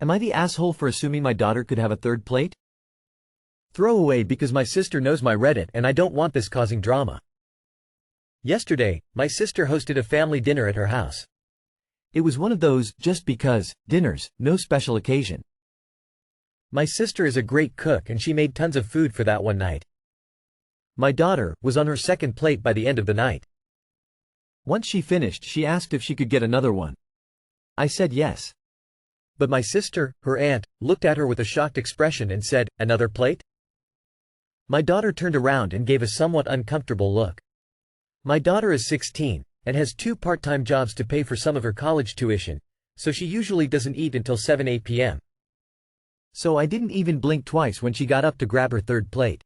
Am I the asshole for assuming my daughter could have a third plate? Throw away because my sister knows my Reddit and I don't want this causing drama. Yesterday, my sister hosted a family dinner at her house. It was one of those just because dinners, no special occasion. My sister is a great cook and she made tons of food for that one night. My daughter was on her second plate by the end of the night. Once she finished, she asked if she could get another one. I said yes. But my sister, her aunt, looked at her with a shocked expression and said, "Another plate?" My daughter turned around and gave a somewhat uncomfortable look. My daughter is 16, and has 2 part-time jobs to pay for some of her college tuition, so she usually doesn't eat until 7-8 p.m. So I didn't even blink twice when she got up to grab her third plate.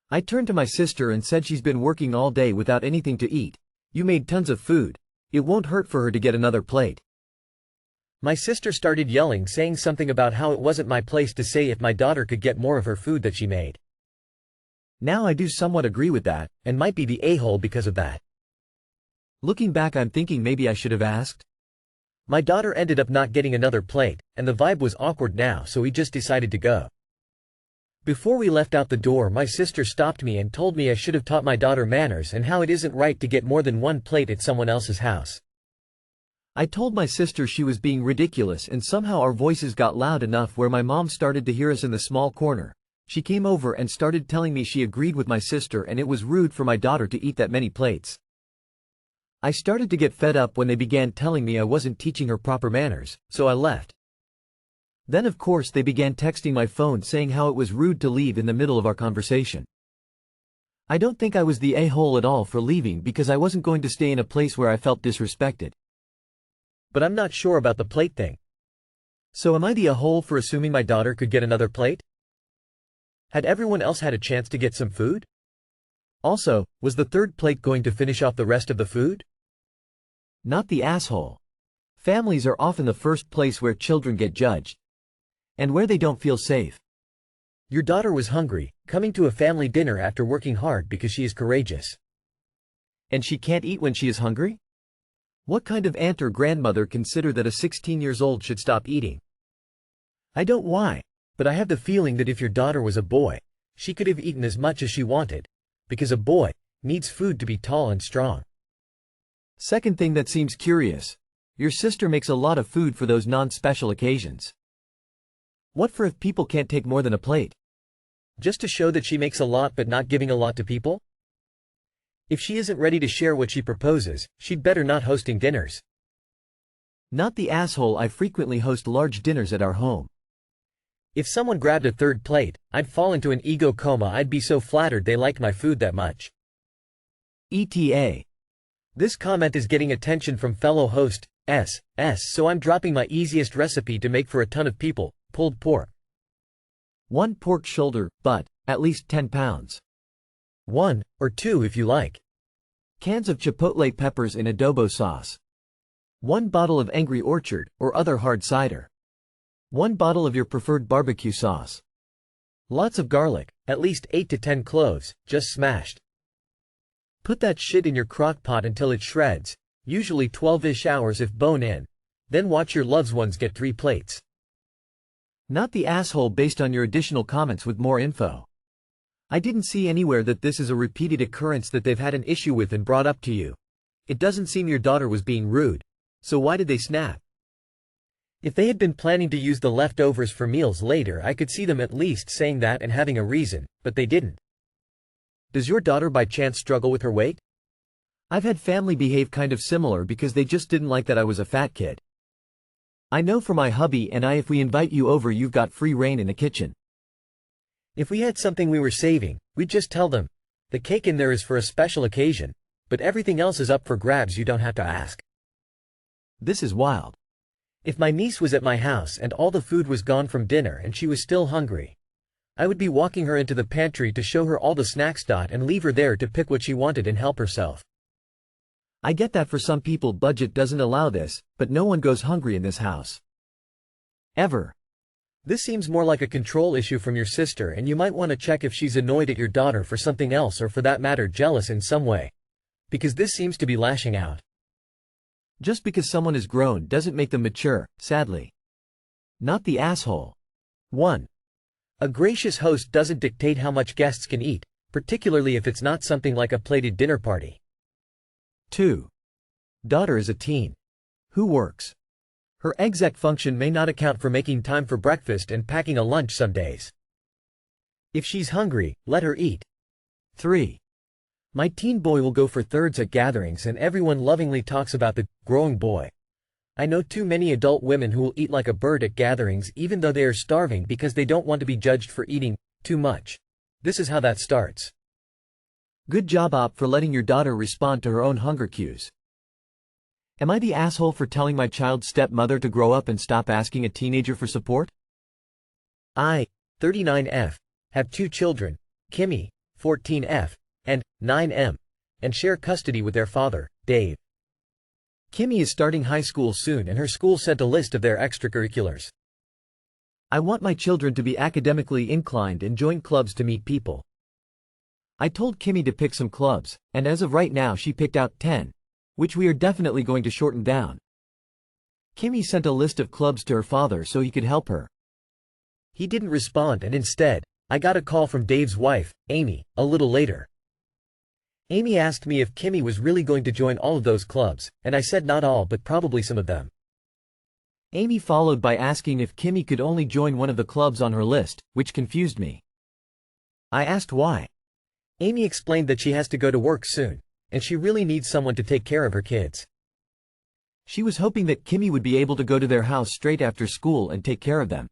I turned to my sister and said she's been working all day without anything to eat. You made tons of food. It won't hurt for her to get another plate. My sister started yelling, saying something about how it wasn't my place to say if my daughter could get more of her food that she made. Now I do somewhat agree with that, and might be the a-hole because of that. Looking back, I'm thinking maybe I should have asked. My daughter ended up not getting another plate, and the vibe was awkward now, so we just decided to go. Before we left out the door, my sister stopped me and told me I should have taught my daughter manners and how it isn't right to get more than one plate at someone else's house. I told my sister she was being ridiculous, and somehow our voices got loud enough where my mom started to hear us in the small corner. She came over and started telling me she agreed with my sister and it was rude for my daughter to eat that many plates. I started to get fed up when they began telling me I wasn't teaching her proper manners, so I left. Then of course they began texting my phone saying how it was rude to leave in the middle of our conversation. I don't think I was the a-hole at all for leaving because I wasn't going to stay in a place where I felt disrespected. But I'm not sure about the plate thing. So am I the a-hole for assuming my daughter could get another plate? Had everyone else had a chance to get some food? Also, was the third plate going to finish off the rest of the food? Not the asshole. Families are often the first place where children get judged. And where they don't feel safe. Your daughter was hungry, coming to a family dinner after working hard because she is courageous. And she can't eat when she is hungry? What kind of aunt or grandmother consider that a 16-year-old should stop eating? I don't why, but I have the feeling that if your daughter was a boy, she could have eaten as much as she wanted, because a boy needs food to be tall and strong. Second thing that seems curious, your sister makes a lot of food for those non-special occasions. What for if people can't take more than a plate? Just to show that she makes a lot but not giving a lot to people? If she isn't ready to share what she proposes, she'd better not hosting dinners. Not the asshole. I frequently host large dinners at our home. If someone grabbed a third plate, I'd fall into an ego coma. I'd be so flattered they like my food that much. ETA. This comment is getting attention from fellow host S, so I'm dropping my easiest recipe to make for a ton of people: pulled pork. 1 pork shoulder, butt, at least 10 pounds. 1, or 2 if you like. Cans of chipotle peppers in adobo sauce. 1 bottle of Angry Orchard, or other hard cider. 1 bottle of your preferred barbecue sauce. Lots of garlic, at least 8 to 10 cloves, just smashed. Put that shit in your crock pot until it shreds, usually 12-ish hours if bone in. Then watch your loved ones get 3 plates. Not the asshole based on your additional comments with more info. I didn't see anywhere that this is a repeated occurrence that they've had an issue with and brought up to you. It doesn't seem your daughter was being rude. So why did they snap? If they had been planning to use the leftovers for meals later, I could see them at least saying that and having a reason, but they didn't. Does your daughter by chance struggle with her weight? I've had family behave kind of similar because they just didn't like that I was a fat kid. I know for my hubby and I, if we invite you over, you've got free reign in the kitchen. If we had something we were saving, we'd just tell them, the cake in there is for a special occasion, but everything else is up for grabs, you don't have to ask. This is wild. If my niece was at my house and all the food was gone from dinner and she was still hungry, I would be walking her into the pantry to show her all the snacks and leave her there to pick what she wanted and help herself. I get that for some people budget doesn't allow this, but no one goes hungry in this house. Ever. This seems more like a control issue from your sister, and you might want to check if she's annoyed at your daughter for something else, or for that matter jealous in some way. Because this seems to be lashing out. Just because someone is grown doesn't make them mature, sadly. Not the asshole. 1. A gracious host doesn't dictate how much guests can eat, particularly if it's not something like a plated dinner party. 2. Daughter is a teen. Who works? Her exec function may not account for making time for breakfast and packing a lunch some days. If she's hungry, let her eat. 3. My teen boy will go for thirds at gatherings and everyone lovingly talks about the growing boy. I know too many adult women who will eat like a bird at gatherings even though they are starving because they don't want to be judged for eating too much. This is how that starts. Good job, Op, for letting your daughter respond to her own hunger cues. Am I the asshole for telling my child's stepmother to grow up and stop asking a teenager for support? I, 39F, have 2 children, Kimmy, 14F, and 9M, and share custody with their father, Dave. Kimmy is starting high school soon and her school sent a list of their extracurriculars. I want my children to be academically inclined and join clubs to meet people. I told Kimmy to pick some clubs, and as of right now she picked out 10, which we are definitely going to shorten down. Kimmy sent a list of clubs to her father so he could help her. He didn't respond and instead, I got a call from Dave's wife, Amy, a little later. Amy asked me if Kimmy was really going to join all of those clubs, and I said not all but probably some of them. Amy followed by asking if Kimmy could only join one of the clubs on her list, which confused me. I asked why. Amy explained that she has to go to work soon, and she really needs someone to take care of her kids. She was hoping that Kimmy would be able to go to their house straight after school and take care of them.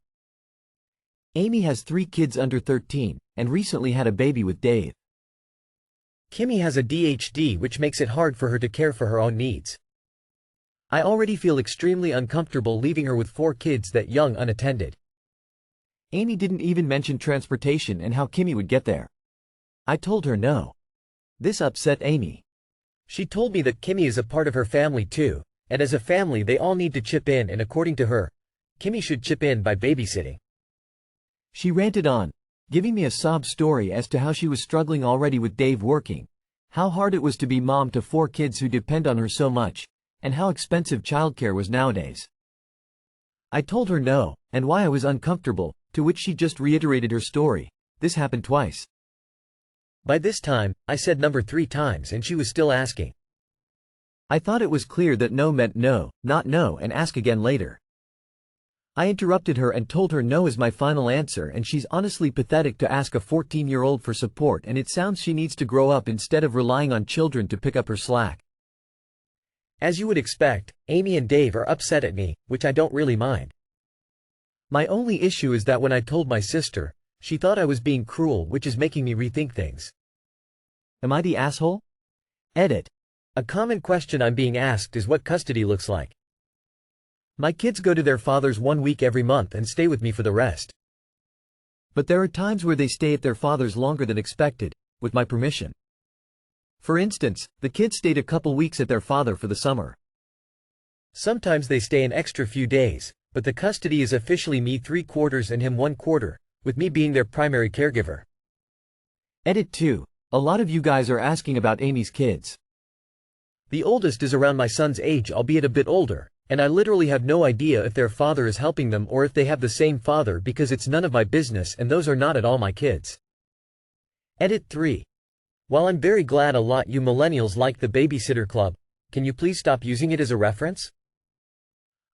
Amy has 3 kids under 13, and recently had a baby with Dave. Kimmy has ADHD, which makes it hard for her to care for her own needs. I already feel extremely uncomfortable leaving her with 4 kids that young unattended. Amy didn't even mention transportation and how Kimmy would get there. I told her no. This upset Amy. She told me that Kimmy is a part of her family too, and as a family they all need to chip in, and according to her, Kimmy should chip in by babysitting. She ranted on, giving me a sob story as to how she was struggling already with Dave working, how hard it was to be mom to 4 kids who depend on her so much, and how expensive childcare was nowadays. I told her no, and why I was uncomfortable, to which she just reiterated her story. This happened twice. By this time, I said number 3 times and she was still asking. I thought it was clear that no meant no, not no, and ask again later. I interrupted her and told her no is my final answer, and she's honestly pathetic to ask a 14-year-old for support, and it sounds she needs to grow up instead of relying on children to pick up her slack. As you would expect, Amy and Dave are upset at me, which I don't really mind. My only issue is that when I told my sister, she thought I was being cruel, which is making me rethink things. Am I the asshole? Edit. A common question I'm being asked is what custody looks like. My kids go to their fathers 1 week every month and stay with me for the rest. But there are times where they stay at their fathers longer than expected, with my permission. For instance, the kids stayed a couple weeks at their father for the summer. Sometimes they stay an extra few days, but the custody is officially me 3/4 and him 1/4, with me being their primary caregiver. Edit 2. A lot of you guys are asking about Amy's kids. The oldest is around my son's age, albeit a bit older, and I literally have no idea if their father is helping them or if they have the same father, because it's none of my business and those are not at all my kids. Edit 3. While I'm very glad a lot you millennials like the Babysitter Club, can you please stop using it as a reference?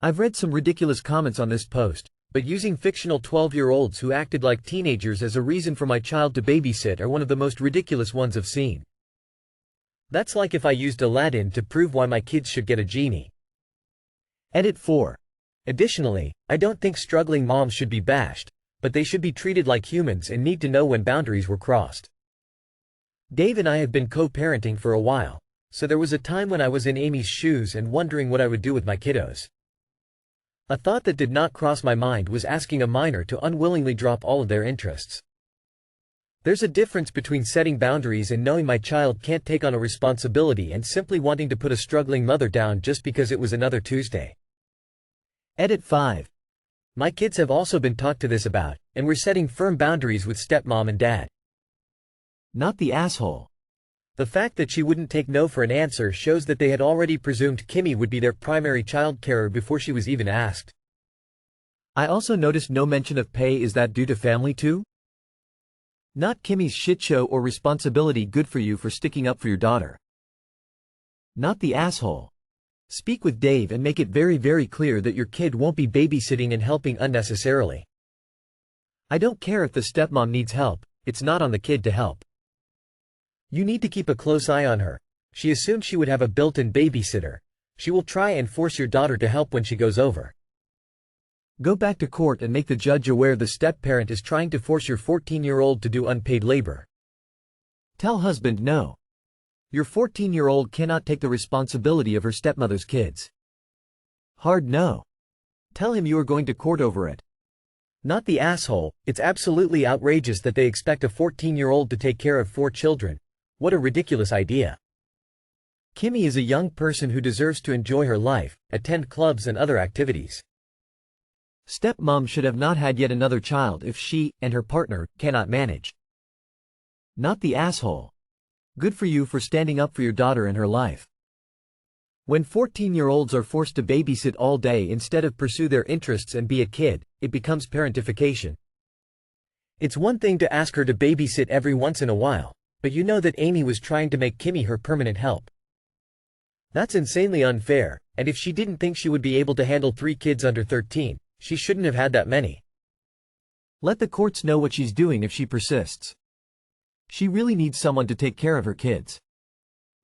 I've read some ridiculous comments on this post, but using fictional 12-year-olds who acted like teenagers as a reason for my child to babysit are one of the most ridiculous ones I've seen. That's like if I used Aladdin to prove why my kids should get a genie. Edit 4. Additionally, I don't think struggling moms should be bashed, but they should be treated like humans and need to know when boundaries were crossed. Dave and I have been co-parenting for a while, so there was a time when I was in Amy's shoes and wondering what I would do with my kiddos. A thought that did not cross my mind was asking a minor to unwillingly drop all of their interests. There's a difference between setting boundaries and knowing my child can't take on a responsibility and simply wanting to put a struggling mother down just because it was another Tuesday. Edit 5. My kids have also been talked to this about, and we're setting firm boundaries with stepmom and dad. Not the asshole. The fact that she wouldn't take no for an answer shows that they had already presumed Kimmy would be their primary child carer before she was even asked. I also noticed no mention of pay. Is that due to family too? Not Kimmy's shitshow or responsibility. Good for you for sticking up for your daughter. Not the asshole. Speak with Dave and make it very, very clear that your kid won't be babysitting and helping unnecessarily. I don't care if the stepmom needs help, it's not on the kid to help. You need to keep a close eye on her. She assumed she would have a built-in babysitter. She will try and force your daughter to help when she goes over. Go back to court and make the judge aware the step-parent is trying to force your 14-year-old to do unpaid labor. Tell husband no. Your 14-year-old cannot take the responsibility of her stepmother's kids. Hard no. Tell him you are going to court over it. Not the asshole. It's absolutely outrageous that they expect a 14-year-old to take care of 4 children. What a ridiculous idea. Kimmy is a young person who deserves to enjoy her life, attend clubs and other activities. Stepmom should have not had yet another child if she, and her partner, cannot manage. Not the asshole. Good for you for standing up for your daughter and her life. When 14-year-olds are forced to babysit all day instead of pursue their interests and be a kid, it becomes parentification. It's one thing to ask her to babysit every once in a while, but you know that Amy was trying to make Kimmy her permanent help. That's insanely unfair, and if she didn't think she would be able to handle 3 kids under 13, she shouldn't have had that many. Let the courts know what she's doing if she persists. She really needs someone to take care of her kids.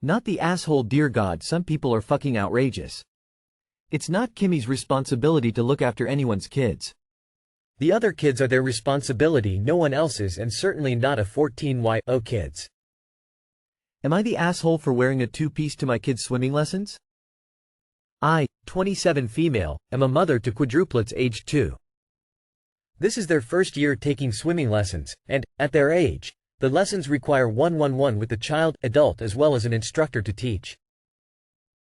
Not the asshole. Dear God, some people are fucking outrageous. It's not Kimmy's responsibility to look after anyone's kids. The other kids are their responsibility, no one else's, and certainly not a 14-year-old kids. Am I the asshole for wearing a 2-piece to my kids' swimming lessons? I, 27 female, am a mother to quadruplets aged 2. This is their first year taking swimming lessons, and, at their age, the lessons require one-on-one with the child, adult as well as an instructor to teach.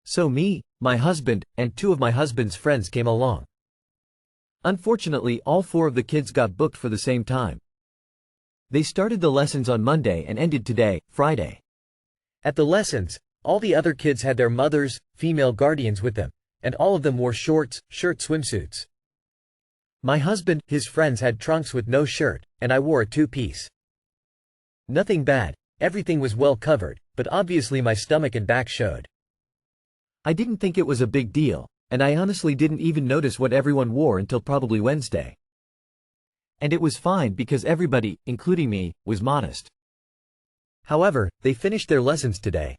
So me, my husband, and 2 of my husband's friends came along. Unfortunately, all 4 of the kids got booked for the same time. They started the lessons on Monday and ended today, Friday. At the lessons, all the other kids had their mothers, female guardians with them, and all of them wore shorts, swimsuits. My husband, his friends had trunks with no shirt, and I wore a 2-piece. Nothing bad, everything was well covered, but obviously my stomach and back showed. I didn't think it was a big deal, and I honestly didn't even notice what everyone wore until probably Wednesday. And it was fine because everybody, including me, was modest. However, they finished their lessons today.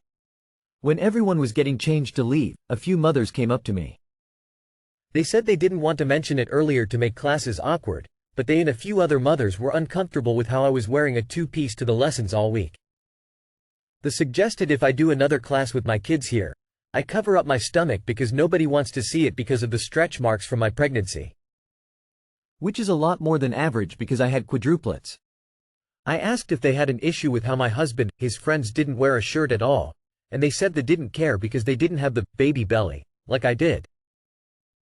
When everyone was getting changed to leave, a few mothers came up to me. They said they didn't want to mention it earlier to make classes awkward, but they and a few other mothers were uncomfortable with how I was wearing a 2-piece to the lessons all week. They suggested if I do another class with my kids here, I cover up my stomach because nobody wants to see it because of the stretch marks from my pregnancy. Which is a lot more than average because I had quadruplets. I asked if they had an issue with how my husband, his friends didn't wear a shirt at all, and they said they didn't care because they didn't have the baby belly, like I did.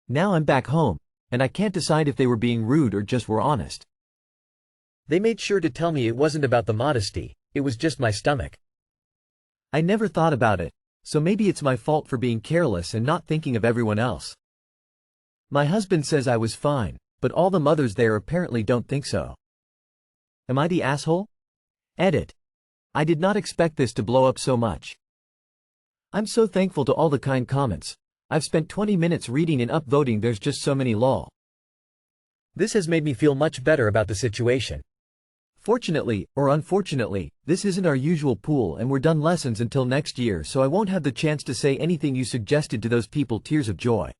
Now I'm back home, and I can't decide if they were being rude or just were honest. They made sure to tell me it wasn't about the modesty, it was just my stomach. I never thought about it, so maybe it's my fault for being careless and not thinking of everyone else. My husband says I was fine, but all the mothers there apparently don't think so. Am I the asshole? Edit. I did not expect this to blow up so much. I'm so thankful to all the kind comments. I've spent 20 minutes reading and upvoting. There's just so many lol. This has made me feel much better about the situation. Fortunately, or unfortunately, this isn't our usual pool and we're done lessons until next year, so I won't have the chance to say anything you suggested to those people. Tears of joy.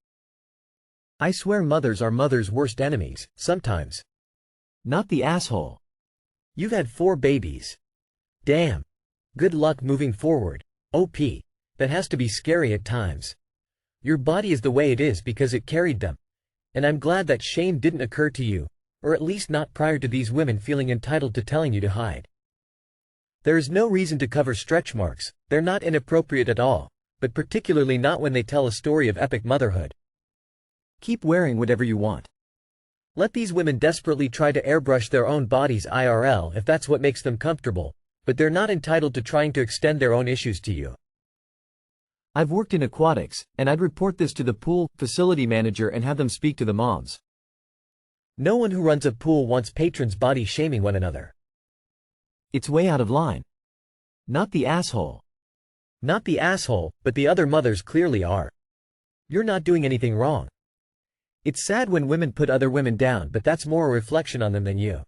I swear mothers are mothers' worst enemies, sometimes. Not the asshole. You've had 4 babies. Damn. Good luck moving forward. OP. That has to be scary at times. Your body is the way it is because it carried them. And I'm glad that shame didn't occur to you, or at least not prior to these women feeling entitled to telling you to hide. There is no reason to cover stretch marks, they're not inappropriate at all, but particularly not when they tell a story of epic motherhood. Keep wearing whatever you want. Let these women desperately try to airbrush their own bodies IRL if that's what makes them comfortable, but they're not entitled to trying to extend their own issues to you. I've worked in aquatics, and I'd report this to the pool facility manager and have them speak to the moms. No one who runs a pool wants patrons body shaming one another. It's way out of line. Not the asshole. Not the asshole, but the other mothers clearly are. You're not doing anything wrong. It's sad when women put other women down, but that's more a reflection on them than you.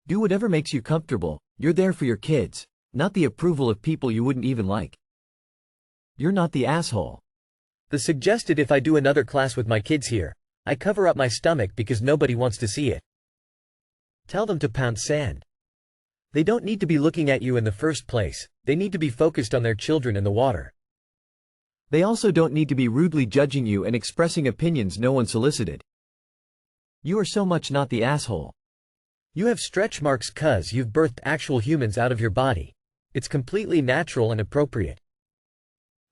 Do whatever makes you comfortable. You're there for your kids, not the approval of people you wouldn't even like. You're not the asshole. The suggested if I do another class with my kids here, I cover up my stomach because nobody wants to see it. Tell them to pound sand. They don't need to be looking at you in the first place, they need to be focused on their children and the water. They also don't need to be rudely judging you and expressing opinions no one solicited. You are so much not the asshole. You have stretch marks 'cause you've birthed actual humans out of your body. It's completely natural and appropriate.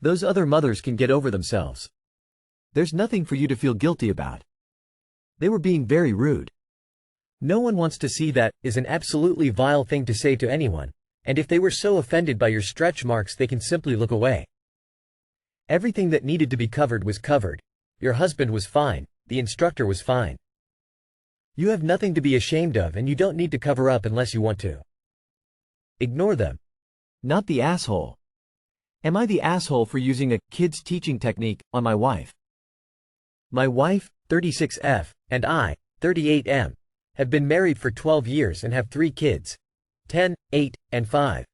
Those other mothers can get over themselves. There's nothing for you to feel guilty about. They were being very rude. No one wants to see that, is an absolutely vile thing to say to anyone, and if they were so offended by your stretch marks they can simply look away. Everything that needed to be covered was covered. Your husband was fine, the instructor was fine. You have nothing to be ashamed of and you don't need to cover up unless you want to. Ignore them. Not the asshole. Am I the asshole for using a kids teaching technique on my wife? My wife, 36F, and I, 38M, have been married for 12 years and have 3 kids, 10, 8, and 5.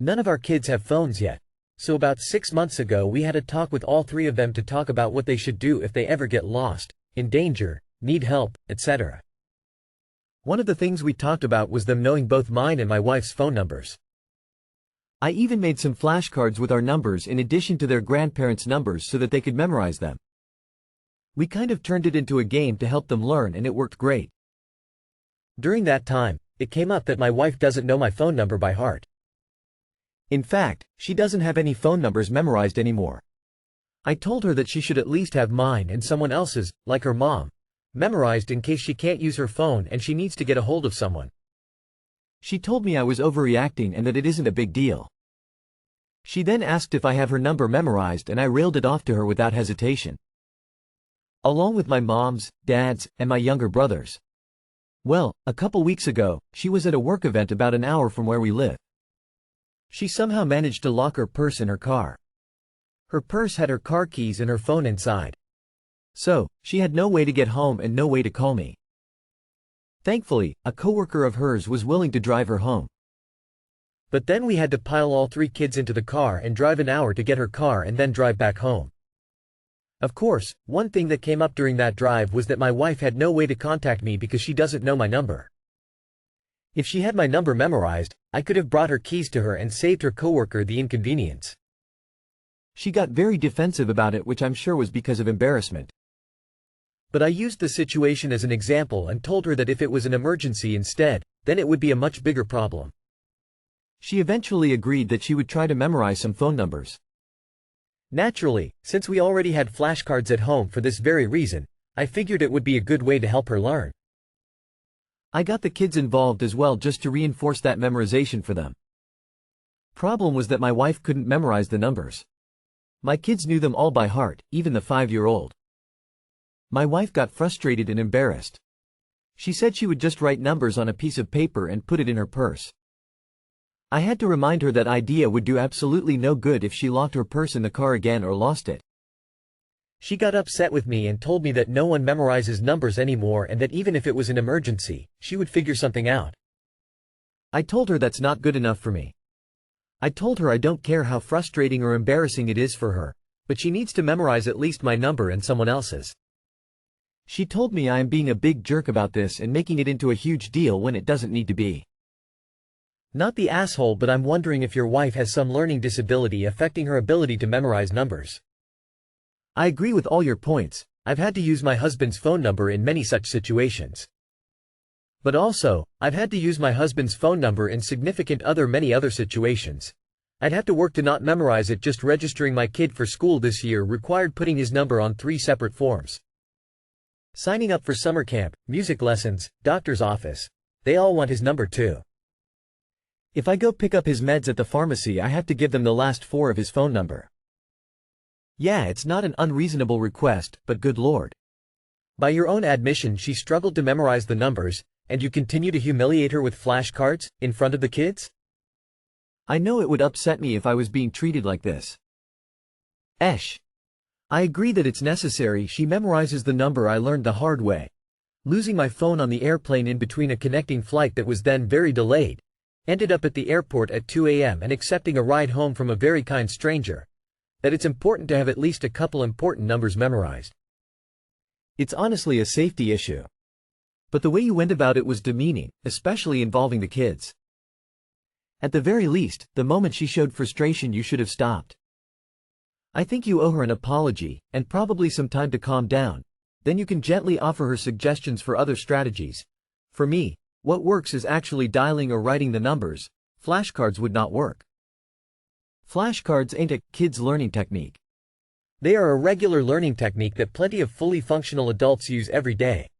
None of our kids have phones yet, so about 6 months ago we had a talk with all 3 of them to talk about what they should do if they ever get lost, in danger, need help, etc. One of the things we talked about was them knowing both mine and my wife's phone numbers. I even made some flashcards with our numbers in addition to their grandparents' numbers so that they could memorize them. We kind of turned it into a game to help them learn and it worked great. During that time, it came up that my wife doesn't know my phone number by heart. In fact, she doesn't have any phone numbers memorized anymore. I told her that she should at least have mine and someone else's, like her mom, memorized in case she can't use her phone and she needs to get a hold of someone. She told me I was overreacting and that it isn't a big deal. She then asked if I have her number memorized and I railed it off to her without hesitation. Along with my mom's, dad's, and my younger brother's. Well, a couple weeks ago, she was at a work event about an hour from where we live. She somehow managed to lock her purse in her car. Her purse had her car keys and her phone inside. So, she had no way to get home and no way to call me. Thankfully, a coworker of hers was willing to drive her home. But then we had to pile all 3 kids into the car and drive an hour to get her car and then drive back home. Of course, one thing that came up during that drive was that my wife had no way to contact me because she doesn't know my number. If she had my number memorized, I could have brought her keys to her and saved her coworker the inconvenience. She got very defensive about it, which I'm sure was because of embarrassment. But I used the situation as an example and told her that if it was an emergency instead, then it would be a much bigger problem. She eventually agreed that she would try to memorize some phone numbers. Naturally, since we already had flashcards at home for this very reason, I figured it would be a good way to help her learn. I got the kids involved as well just to reinforce that memorization for them. Problem was that my wife couldn't memorize the numbers. My kids knew them all by heart, even the 5-year-old. My wife got frustrated and embarrassed. She said she would just write numbers on a piece of paper and put it in her purse. I had to remind her that idea would do absolutely no good if she locked her purse in the car again or lost it. She got upset with me and told me that no one memorizes numbers anymore and that even if it was an emergency, she would figure something out. I told her that's not good enough for me. I told her I don't care how frustrating or embarrassing it is for her, but she needs to memorize at least my number and someone else's. She told me I am being a big jerk about this and making it into a huge deal when it doesn't need to be. Not the asshole, but I'm wondering if your wife has some learning disability affecting her ability to memorize numbers. I agree with all your points. I've had to use my husband's phone number in many such situations. But also, I've had to use my husband's phone number in many other situations. I'd have to work to not memorize it. Just registering my kid for school this year required putting his number on 3 separate forms. Signing up for summer camp, music lessons, doctor's office. They all want his number too. If I go pick up his meds at the pharmacy, I have to give them the last 4 of his phone number. Yeah, it's not an unreasonable request, but good lord. By your own admission, she struggled to memorize the numbers, and you continue to humiliate her with flashcards in front of the kids? I know it would upset me if I was being treated like this. Esh. I agree that it's necessary she memorizes the number. I learned the hard way. Losing my phone on the airplane in between a connecting flight that was then very delayed. Ended up at the airport at 2 a.m. and accepting a ride home from a very kind stranger. That it's important to have at least a couple important numbers memorized. It's honestly a safety issue. But the way you went about it was demeaning, especially involving the kids. At the very least, the moment she showed frustration you should have stopped. I think you owe her an apology, and probably some time to calm down. Then you can gently offer her suggestions for other strategies. For me, what works is actually dialing or writing the numbers. Flashcards would not work. Flashcards ain't a kid's learning technique. They are a regular learning technique that plenty of fully functional adults use every day.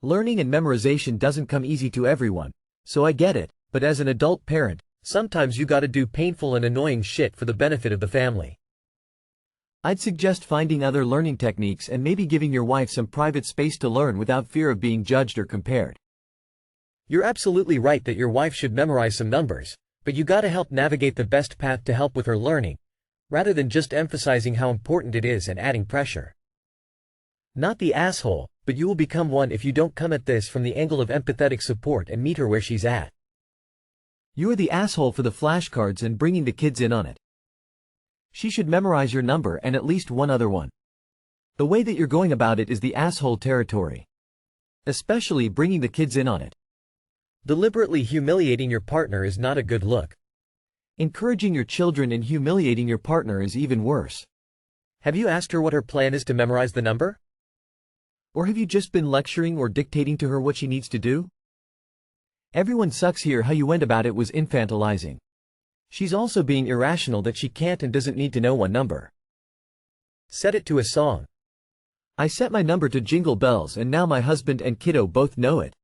Learning and memorization doesn't come easy to everyone, so I get it, but as an adult parent, sometimes you gotta do painful and annoying shit for the benefit of the family. I'd suggest finding other learning techniques and maybe giving your wife some private space to learn without fear of being judged or compared. You're absolutely right that your wife should memorize some numbers, but you gotta help navigate the best path to help with her learning, rather than just emphasizing how important it is and adding pressure. Not the asshole, but you will become one if you don't come at this from the angle of empathetic support and meet her where she's at. You are the asshole for the flashcards and bringing the kids in on it. She should memorize your number and at least one other one. The way that you're going about it is the asshole territory. Especially bringing the kids in on it. Deliberately humiliating your partner is not a good look. Encouraging your children and humiliating your partner is even worse. Have you asked her what her plan is to memorize the number? Or have you just been lecturing or dictating to her what she needs to do? Everyone sucks here. How you went about it was infantilizing. She's also being irrational that she can't and doesn't need to know one number. Set it to a song. I set my number to Jingle Bells and now my husband and kiddo both know it.